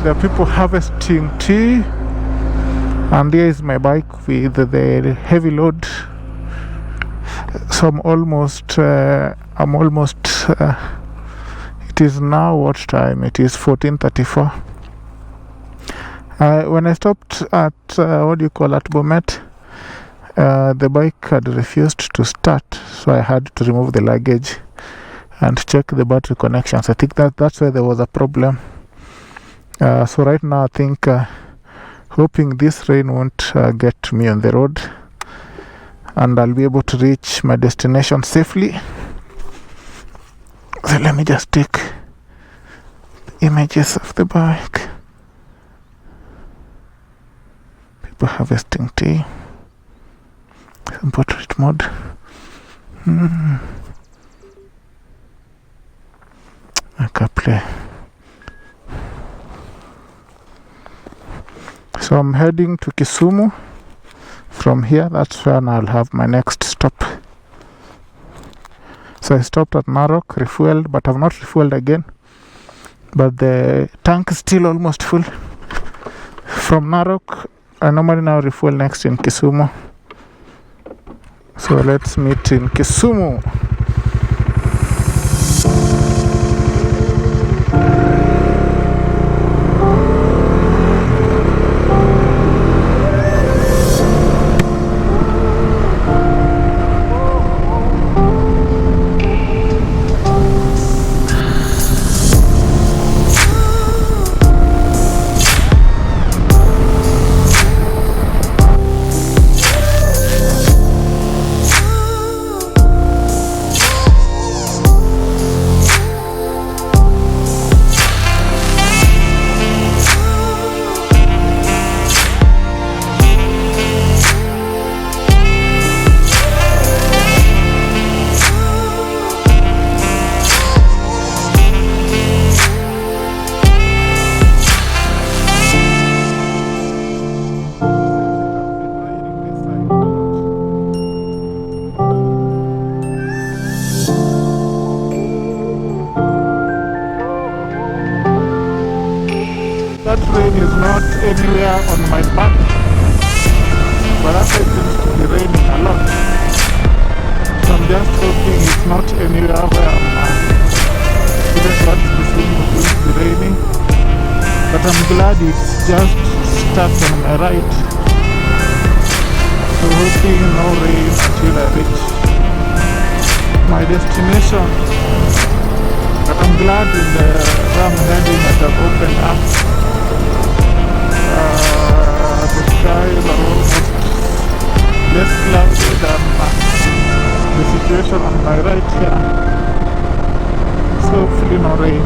There are people harvesting tea, and here is my bike with the heavy load. So I'm almost it is now what time? It is 14:34. When I stopped at at Bomet, the bike had refused to start, so I had to remove the luggage and check the battery connections. I think that's where there was a problem. So right now I think hoping this rain won't get me on the road, and I'll be able to reach my destination safely. So let me just take images of the bike. People harvesting tea. Some portrait mode. Okay, play. So I'm heading to Kisumu. From here, that's when I'll have my next stop. So I stopped at Narok, refueled, but I've not refueled again. But the tank is still almost full. From Narok, I normally now refuel next in Kisumu. So let's meet in Kisumu. That rain is not anywhere on my path, but actually it seems to be raining a lot. So I'm just hoping it's not anywhere where I'm shouldn't want to seem to be raining. But I'm glad it's just stuck on my right. So hoping no rain until I reach my destination. But I'm glad in the where I'm heading that I've opened up. The skies are almost less cloudy than the situation on my right here. So hopefully no rain.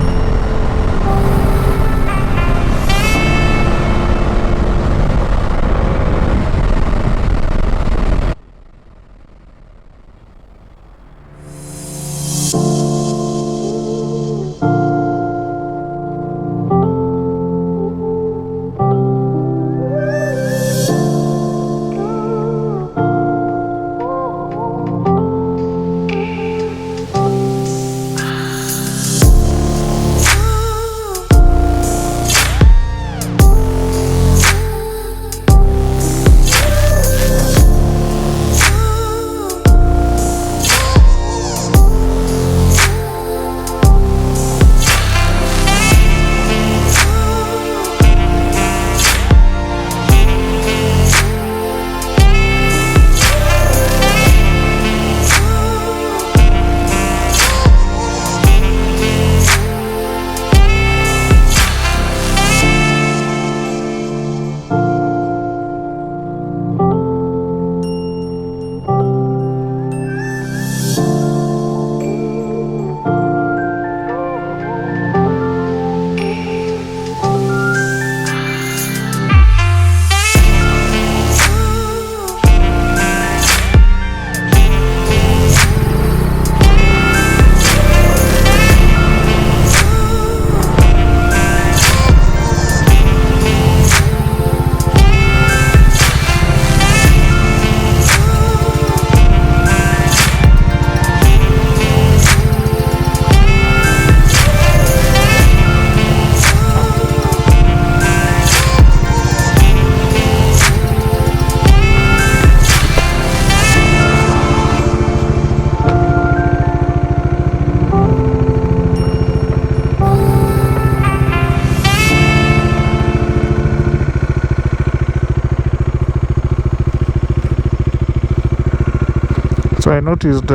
I noticed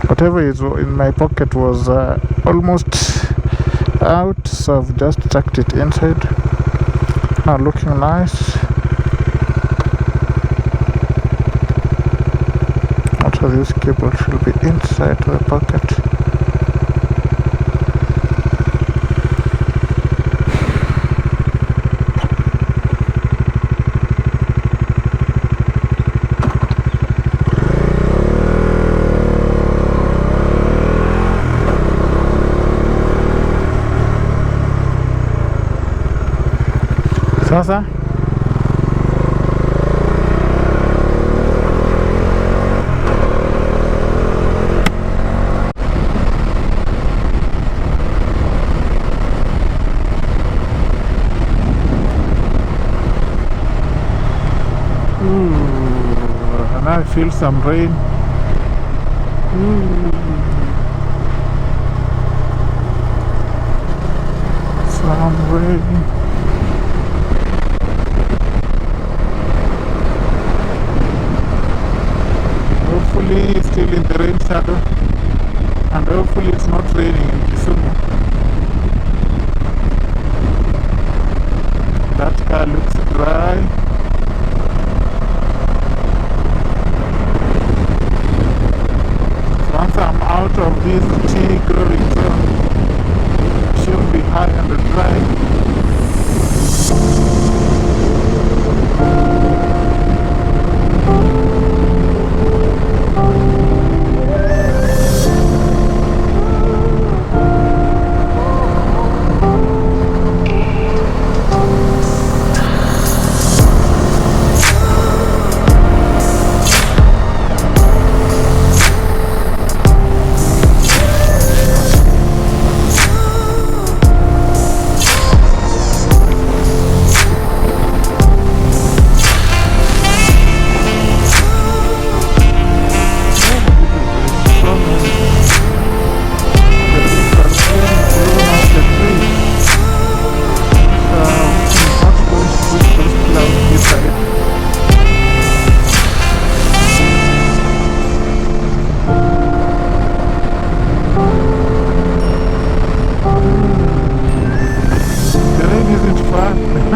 whatever is in my pocket was almost out, so I've just tucked it inside. Now looking nice. Also this cable should be inside the pocket. Sasa and I feel some rain. Some rain. Hopefully still in the rain shadow, and hopefully it's not raining in Kisumu. That car looks dry. Once I'm out of this tea growing zone, it should be high and dry.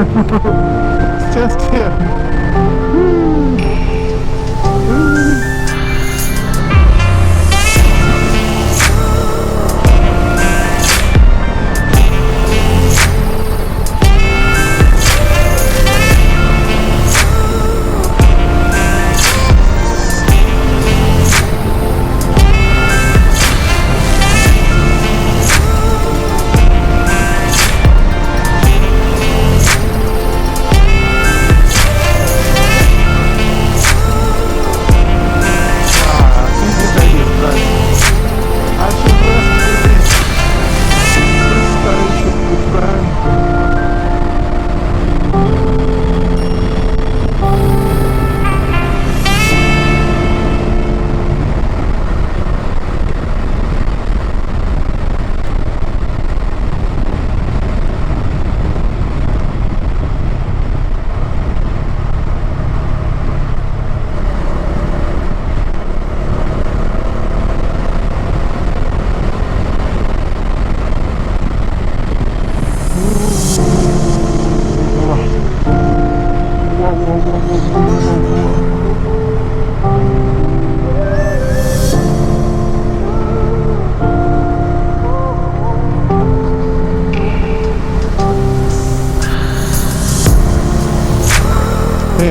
It's just here.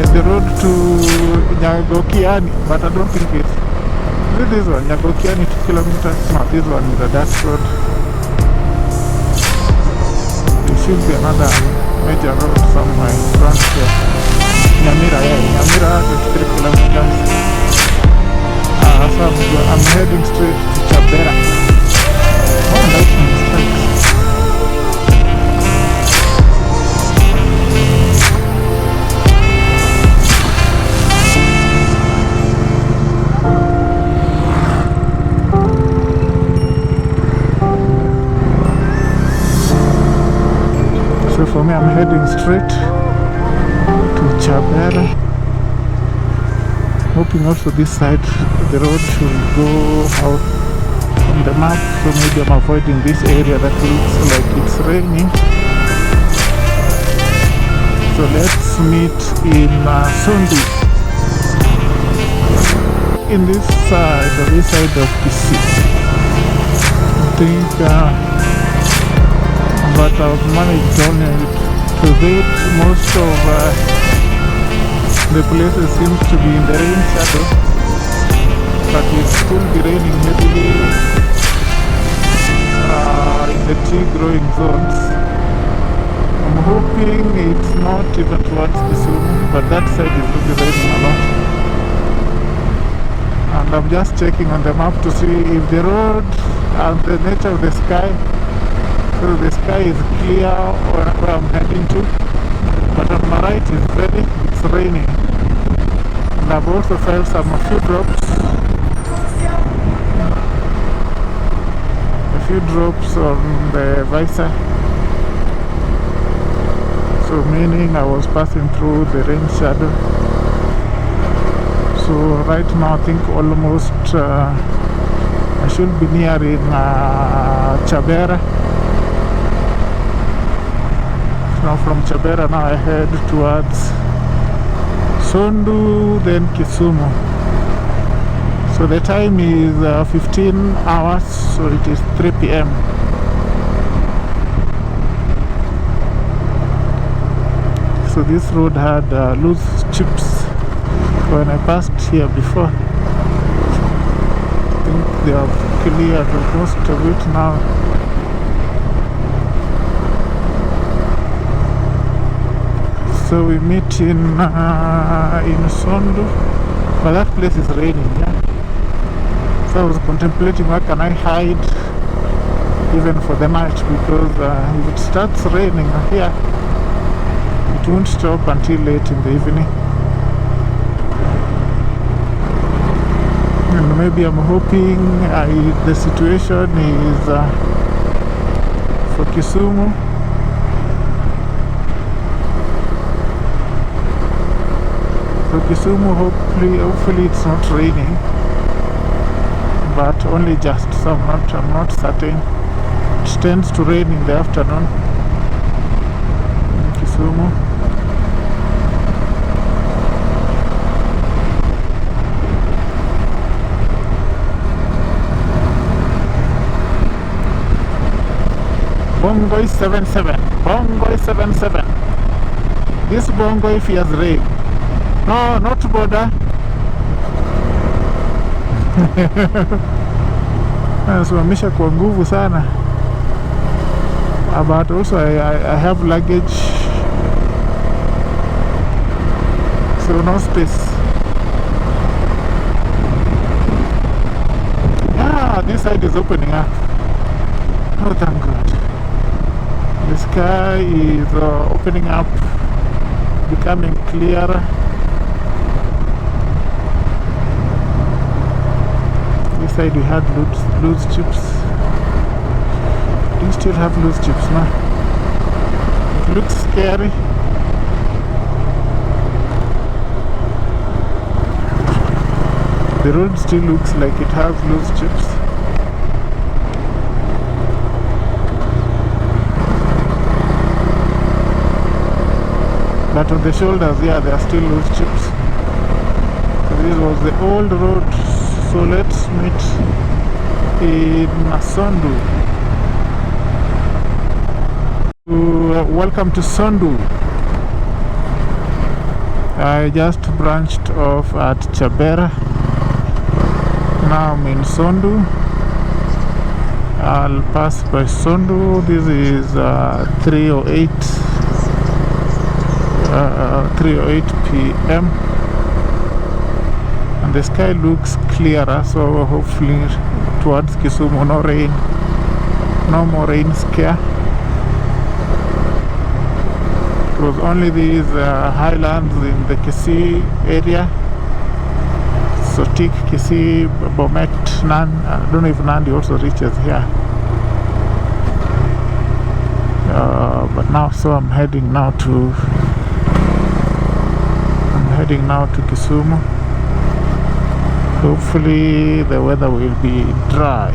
The road to Nyagokiani, but I don't think it's this one. Nyagokiani 2 kilometers. No, this one is a dirt road. There should be another major road somewhere in front here. Nyamira, yeah, Nyamira 23 kilometers. So I'm heading straight to Chabera. Oh, lightning strikes. So for me, I'm heading straight to Chabera. hoping also this side the road should go out on the map, so maybe I'm avoiding this area that looks like it's raining. So let's meet in Sondu, in this side of Kisumu. I think but I've managed only to read most of the places seems to be in the rain shadow, but it will still be raining heavily in the tea growing zones. I'm hoping it's not even towards Kisumu, but that side is really raining a lot. And I'm just checking on the map to see if the road and the nature of the sky, so the sky is clear where I'm heading to, but on my right it's raining. And I've also felt a few drops on the visor, so meaning I was passing through the rain shadow. So right now I think almost I should be nearing Chabera. Now from Chabera now I head towards Sondu, then Kisumu. So the time is 15 hours, so it is 3 p.m. So this road had loose chips when I passed here before. I think they have cleared most of it now. So we meet in Sondu, but that place is raining, yeah. So I was contemplating where can I hide even for the night, because if it starts raining here, it won't stop until late in the evening. And maybe I'm hoping the situation is for Kisumu. So Kisumu, hopefully it's not raining, but only just. So I'm not certain. It tends to rain in the afternoon in Kisumu. Bongoi 77. Bongoi 77. This Bongoi fears rain. No, not border. Nasimamisha kwa nguvu sana. But also I have luggage, so no space. Yeah, this side is opening up. Oh, thank God. The sky is opening up, becoming clearer. This side we had loose chips. Do you still have loose chips now? It looks scary. The road still looks like it has loose chips. But on the shoulders, yeah, there are still loose chips. This was the old road, so let's meet in Sondu. Welcome to Sondu. I just branched off at Chabera. Now I'm in Sondu. I'll pass by Sondu. This is 3:08 p.m. and the sky looks clearer, so hopefully towards Kisumu no rain, no more rain scare. It was only these highlands in the Kisii area, Sotik, Kisii, Bomet, I don't know if Nandi also reaches here. But now, so I'm heading now to Kisumu. Hopefully the weather will be dry,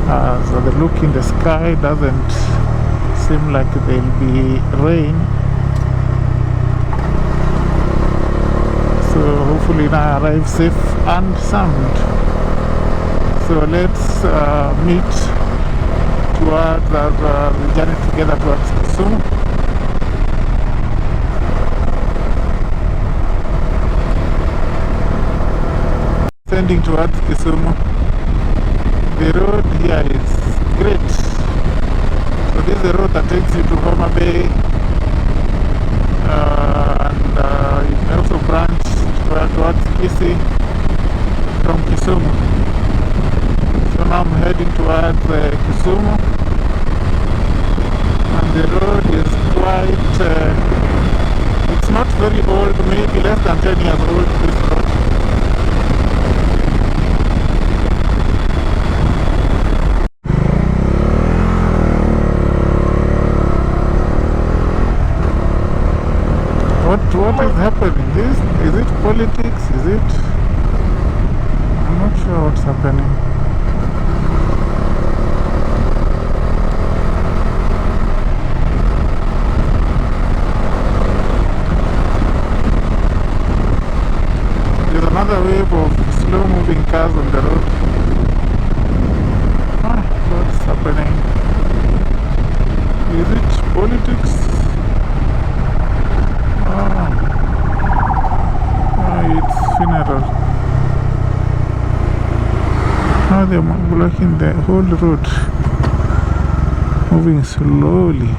as the look in the sky doesn't seem like there'll be rain. So hopefully now I arrive safe and sound. So let's meet towards the journey together towards Kisumu. Sending towards Kisumu. The road here is great. So this is the road that takes you to Homa Bay, and you can also branch towards Kisi from Kisumu. So now I'm heading towards Kisumu, and the road is quite, it's not very old, maybe less than 10 years old, this road. What is happening? Is it politics? Is it? I'm not sure what's happening. There's another wave of slow moving cars on the road. What's happening? Is it politics? It's funeral. Now they're blocking the whole road, moving slowly.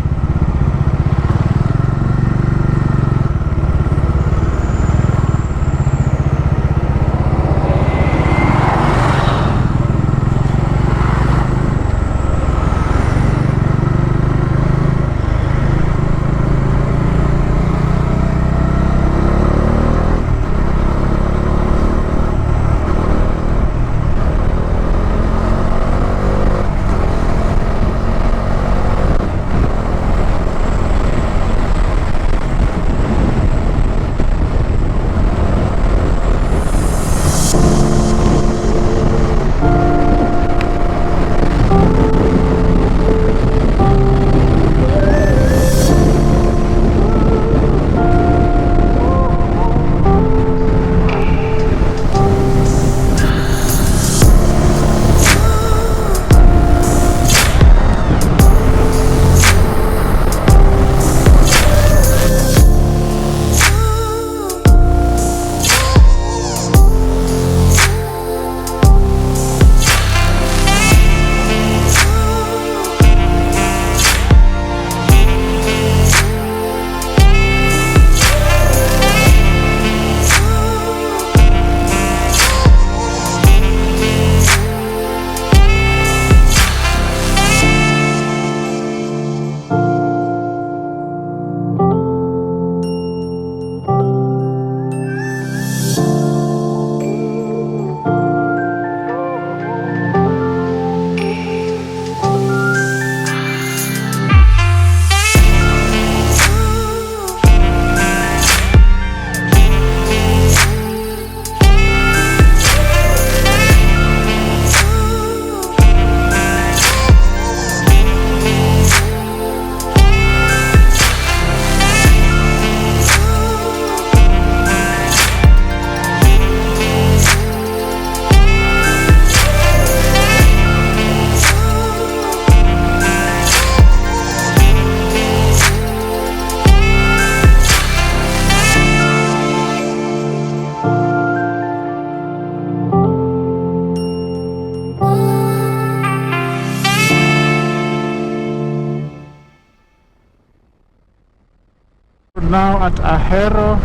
Now at Ahero,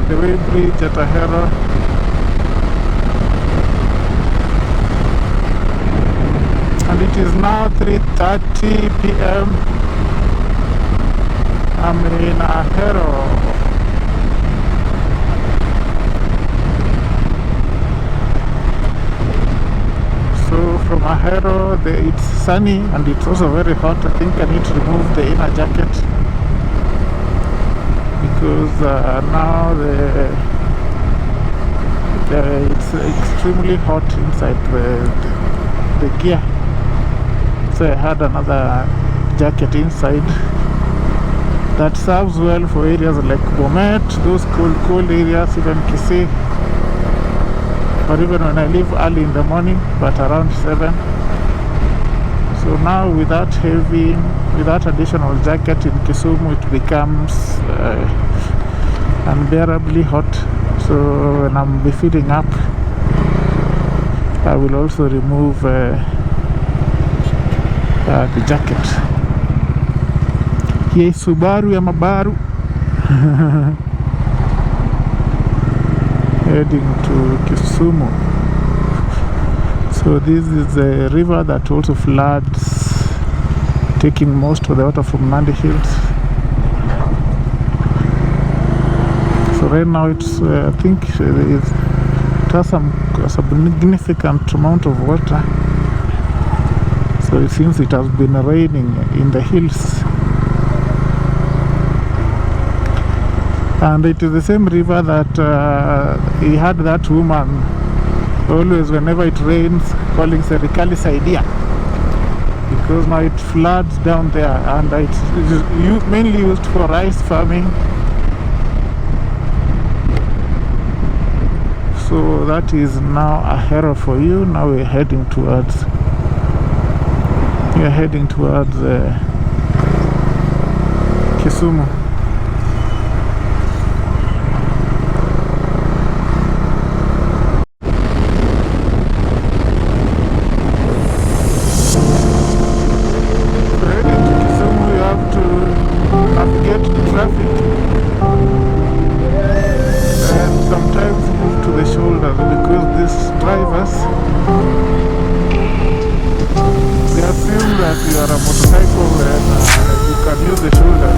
the way bridge at Ahero. And it is now 3:30 p.m. I'm in Ahero. So from Ahero, it's sunny and it's also very hot. I think I need to remove the inner jacket, because now it's extremely hot inside the gear, so I had another jacket inside that serves well for areas like Bomet, those cold areas, even Kisumu, or even when I leave early in the morning, but around 7. So now with that additional jacket in Kisumu, it becomes unbearably hot. So when I'm filling up, I will also remove the jacket. Here Subaru ya Mabaru. Heading to Kisumu. So this is a river that also floods, taking most of the water from Nandi Hills. So right now it's I think it has some significant amount of water. So it seems it has been raining in the hills. And it is the same river that he had that woman always, whenever it rains, calling Serikali Saidia, because now it floods down there, and it's mainly used for rice farming. So that is now a hero for you. Now we're heading towards Kisumu. They assume that you are a motorcycle and you can use the shoulder.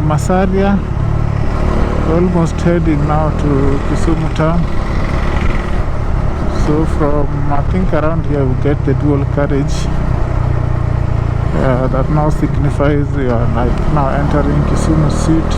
near Masaria, almost heading now to Kisumu town. So from, I think around here we get the dual carriage that now signifies you are like now entering Kisumu city.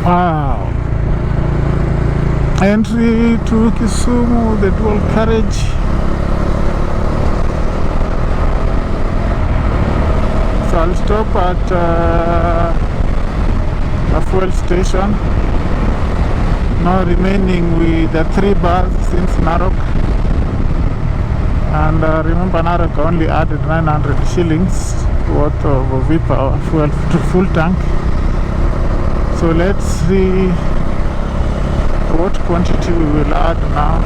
Wow. Entry to Kisumu, the dual carriage. So I'll stop at a fuel station. Now remaining with the 3 bars since Narok. And remember Narok only added 900 shillings worth of V-Power fuel to full tank. So let's see what quantity we will add now.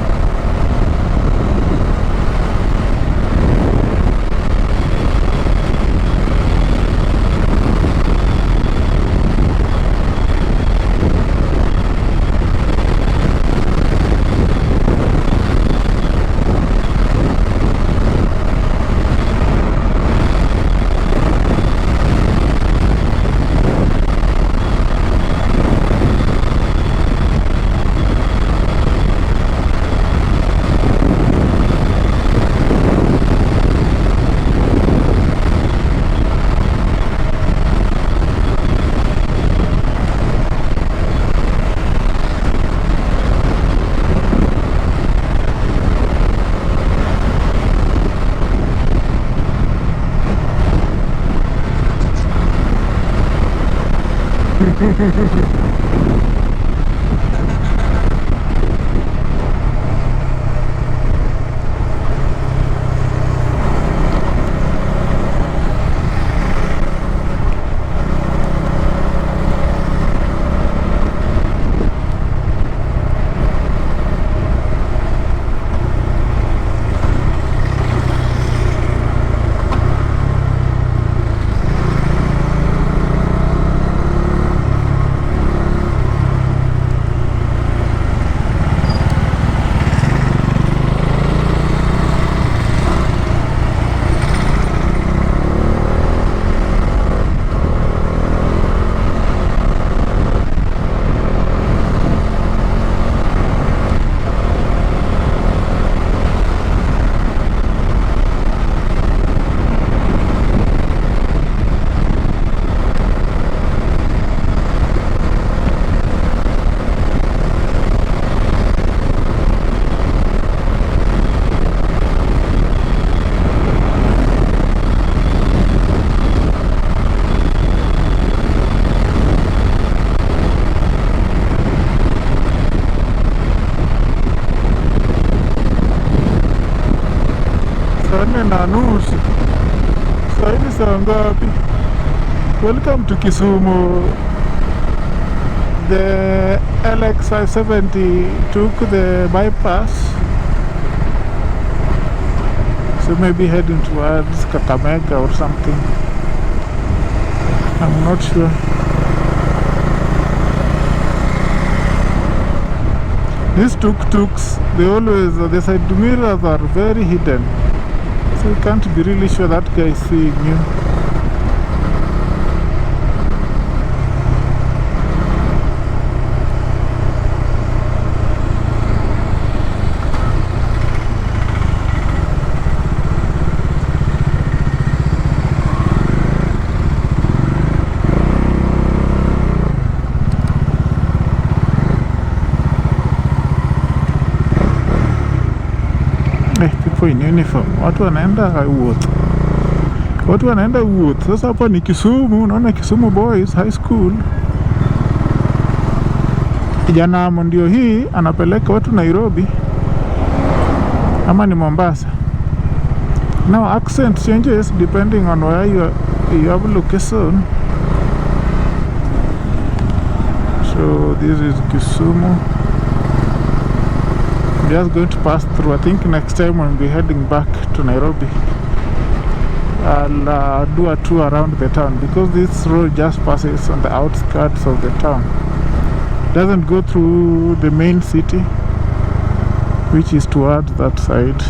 Na nusu. Sasa hivi saa ngapi? Welcome to Kisumu. The LX570 took the bypass, so maybe heading towards Kakamega or something. I'm not sure. These tuk-tuks, they always, the side mirrors are very hidden. So you can't be really sure that guy is seeing you. People in uniform, watu wanaenda Wood. Sasa hapa ni Kisumu, unaona Kisumu Boys High School. Kijana ndio hii anapeleka watu Nairobi ama ni Mombasa. Now accent changes depending on where you have a location. So this is Kisumu. I'm just going to pass through. I think next time when we're heading back to Nairobi, I'll do a tour around the town, because this road just passes on the outskirts of the town. It doesn't go through the main city, which is towards that side.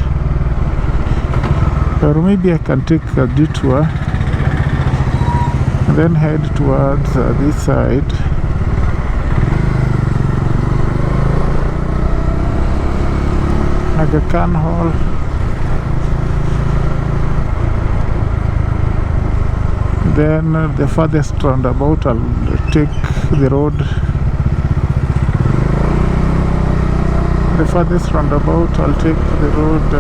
Or maybe I can take a detour and then head towards this side. Aga Khan Hall. Then the farthest roundabout, I'll take the road. The farthest roundabout, I'll take the road.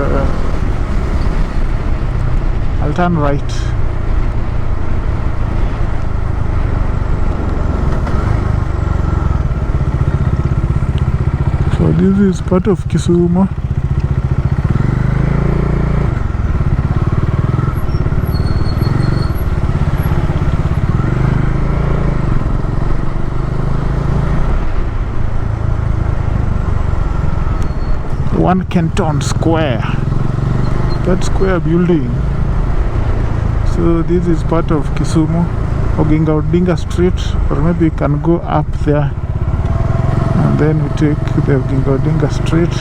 I'll turn right. So this is part of Kisumu. One Kenton Square, that square building. So this is part of Kisumu, Oginga Odinga Street, or maybe you can go up there and then we take the Oginga Odinga Street.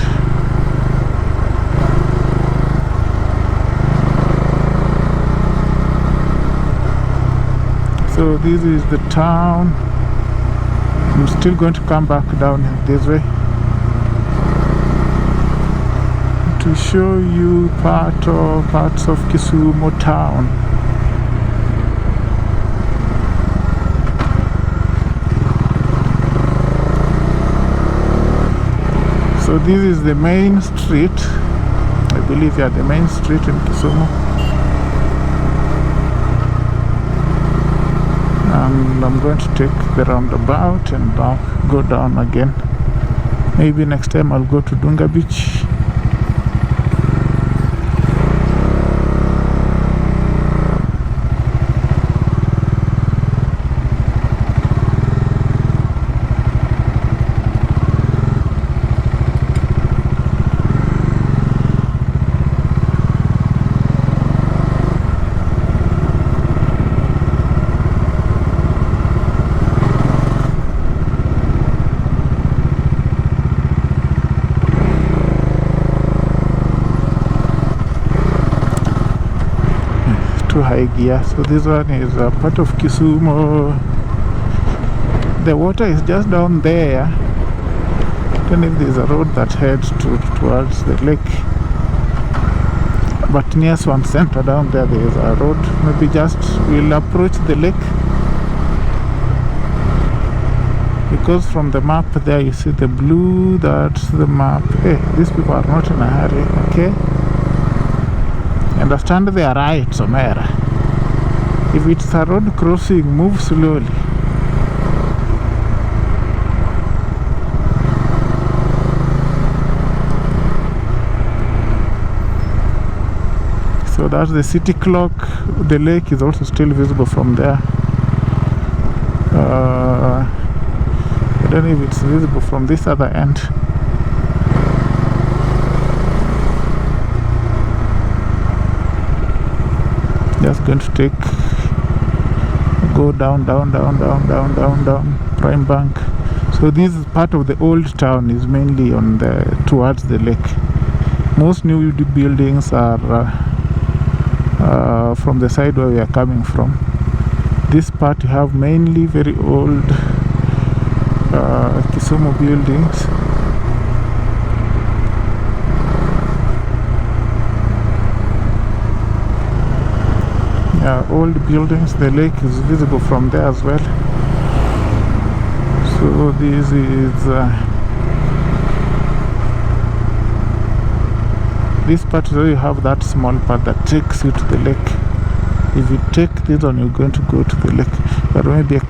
So this is the town. I'm still going to come back down this way to show you parts of Kisumu town. So this is the main street, I believe, yeah, the main street in Kisumu. And I'm going to take the roundabout and I'll go down again. Maybe next time I'll go to Dunga Beach. High gear. So this one is a part of Kisumu. The water is just down there. I don't know if there's a road that heads towards the lake, but near Swan Center down there is a road. Maybe just we'll approach the lake, because from the map there you see the blue, that's the map. Hey, these people are not in a hurry, okay? Understand they are right, Somera. If it's a road crossing, move slowly. So that's the city clock. The lake is also still visible from there. I don't know if it's visible from this other end. Just going to go down Prime Bank. So this is part of the old town, is mainly on towards the lake. Most new buildings are from the side where we are coming from. This part you have mainly very old Kisumu buildings. Old buildings. The lake is visible from there as well. So this is this part where you have that small part that takes you to the lake. If you take this one, you're going to go to the lake. But maybe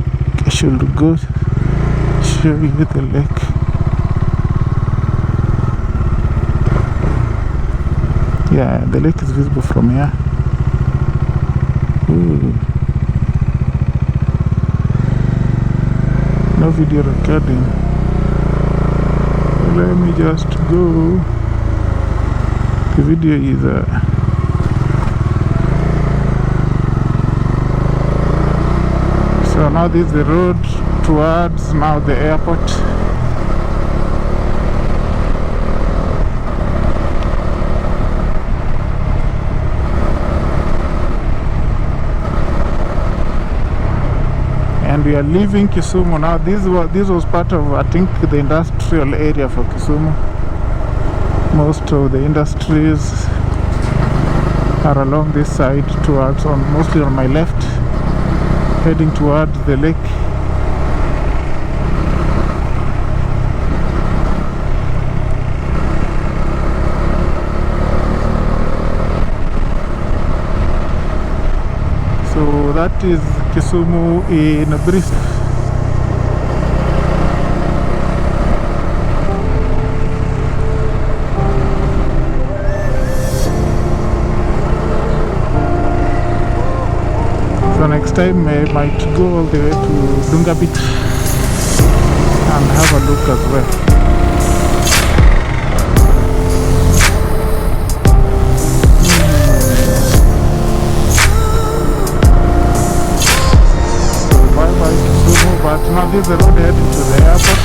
I should go show you the lake. Yeah, the lake is visible from here. Ooh. No video recording. Let me just go. The video is so now this is the road towards now the airport. And we are leaving Kisumu now. This was part of, I think, the industrial area for Kisumu. Most of the industries are along this side towards, mostly on my left, heading towards the lake. So that is Kisumu in brief. So next time I might go all the way to Dunga Beach and have a look as well. But now this is the road heading to the airport.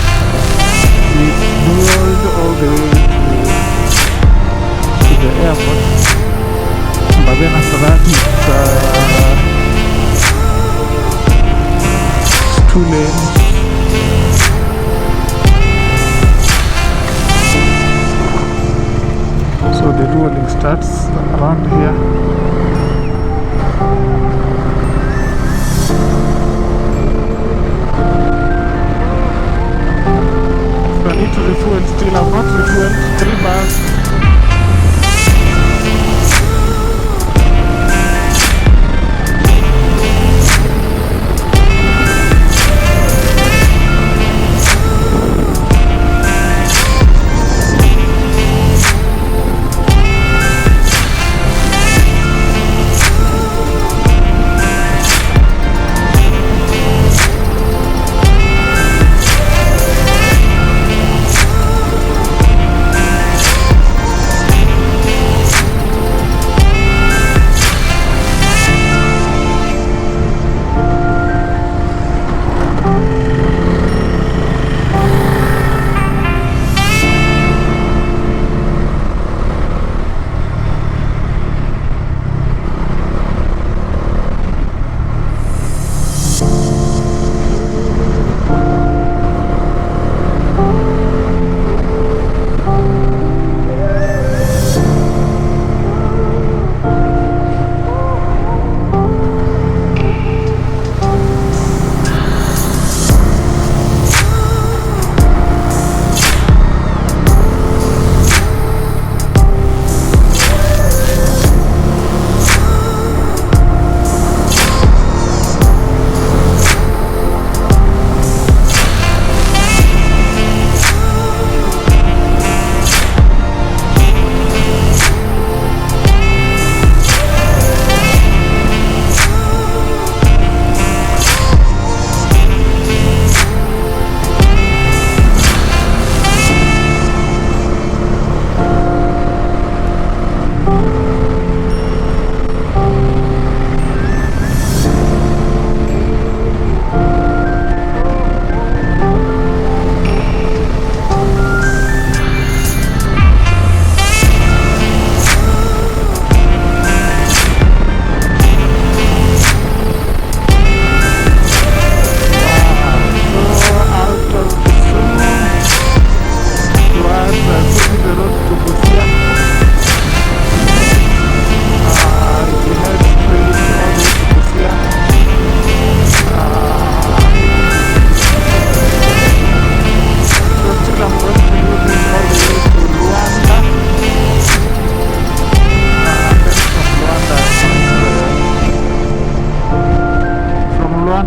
We drove all the way to the airport, but then after that it's 2 lanes. So the rolling starts around here. I need to refuel still. I've not refueled 3 bars.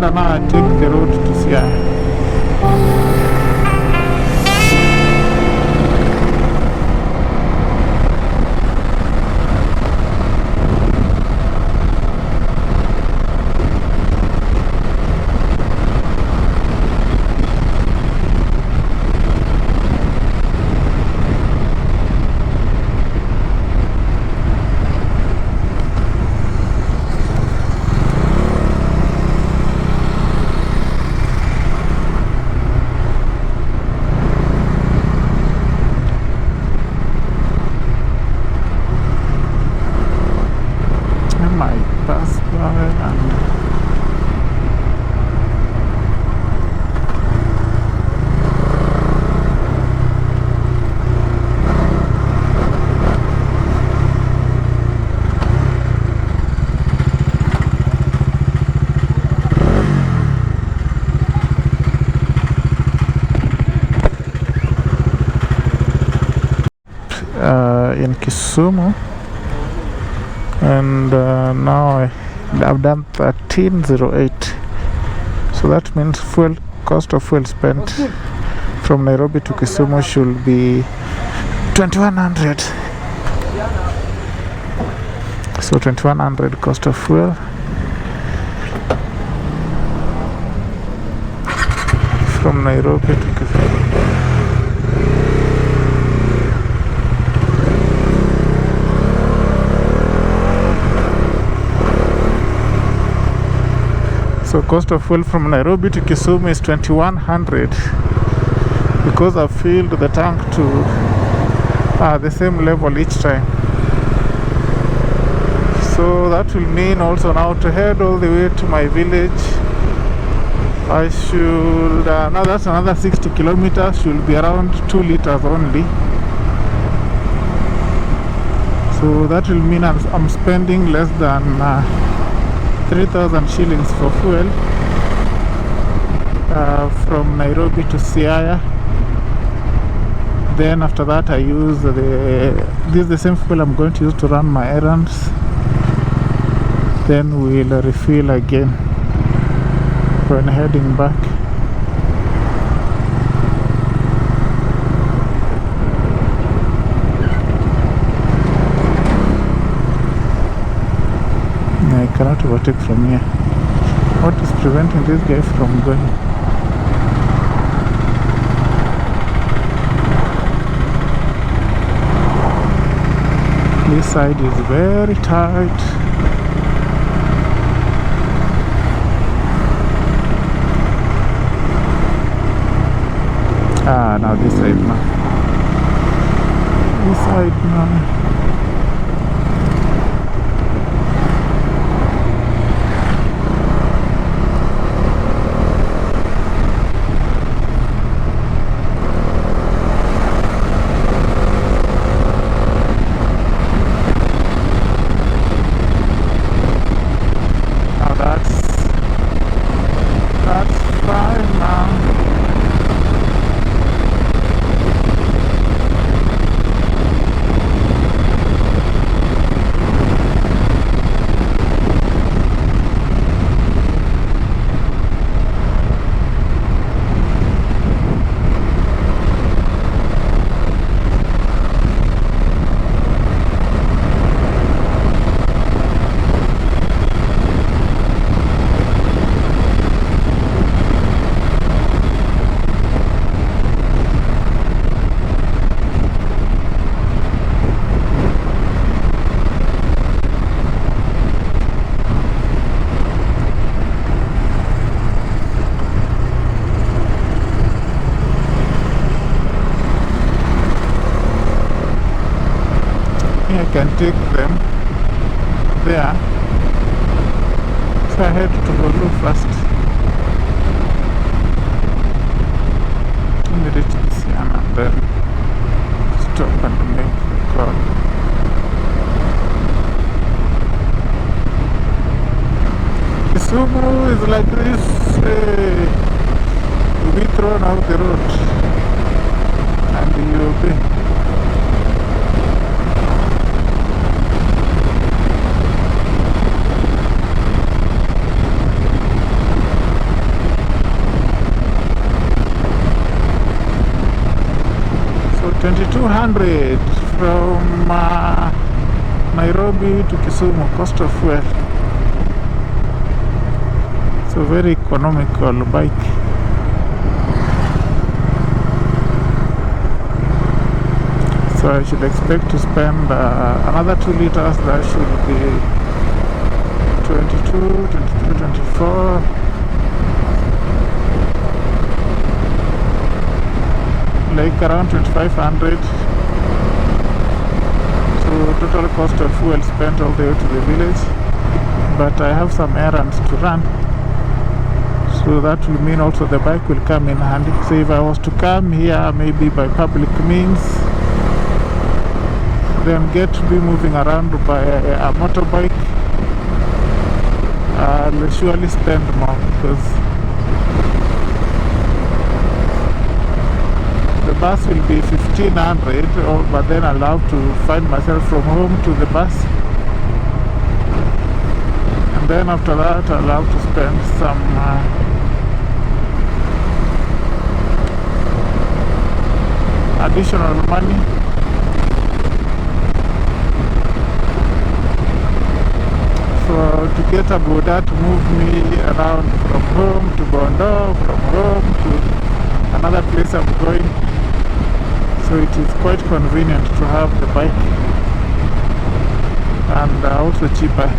and now I take the road to Siaya. pass by and in Kisumu, and now I've done 1308, so that means cost of fuel spent from Nairobi to Kisumu should be 2100. So 2100 cost of fuel from Nairobi to Kisumu. So cost of fuel from Nairobi to Kisumu is 2100 because I've filled the tank to the same level each time. So that will mean also now to head all the way to my village, I should, now that's another 60 kilometers, should be around 2 liters only. So that will mean I'm spending less than 3,000 shillings for fuel from Nairobi to Siaya. Then after that I use this is the same fuel I'm going to use to run my errands. Then we'll refill again when heading back. I cannot overtake from here. What is preventing this guy from going? This side is very tight. Now this side now. This side now. I can take them there. So I head to Sondu first. Let me reach Siaya and then stop and make a call. Kisumu is like this. You'll be thrown out the road and you'll be. So 2200 from Nairobi to Kisumu, cost of fuel. So very economical bike. So I should expect to spend another 2 liters. That should be 22, 23, 24. Like around 2500. So total cost of fuel spent all the way to the village but I have some errands to run, so that will mean also the bike will come in handy. So if I was to come here maybe by public means, then get to be moving around by a motorbike, I'll surely spend more, because the bus will be 1500, but then I'll have to find myself from home to the bus, and then after that I'll have to spend some additional money. So to get a boda to move me around from home to Bondo, from home to another place I'm going, so it is quite convenient to have the bike, and also cheaper.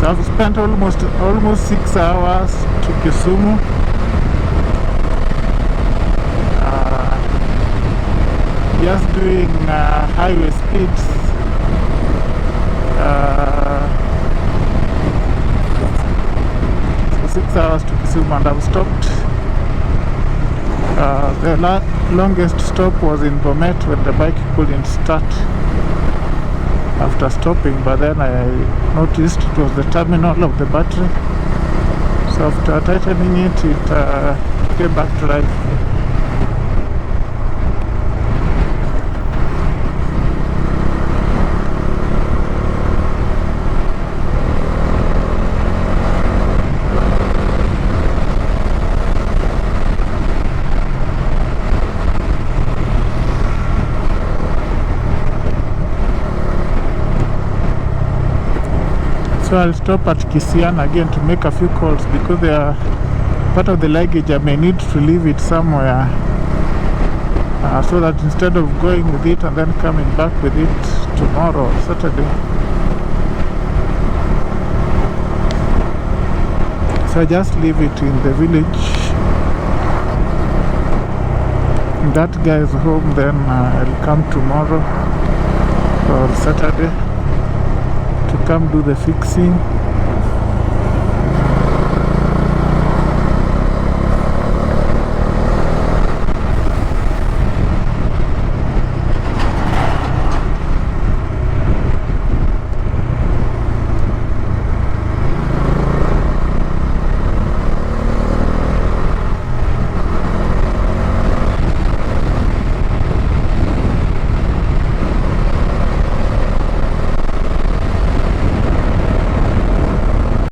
So I've spent almost 6 hours to Kisumu. Just doing highway speeds. 6 hours to Kisumu, and I've stopped. The longest stop was in Bomet when the bike couldn't start after stopping, but then I noticed it was the terminal of the battery, so after tightening it, it came back to life. So I'll stop at Siaya again to make a few calls, because they are part of the luggage. I may need to leave it somewhere, so that instead of going with it and then coming back with it tomorrow or Saturday, so I just leave it in the village. That guy is home, then I'll come tomorrow or Saturday to come do the fixing.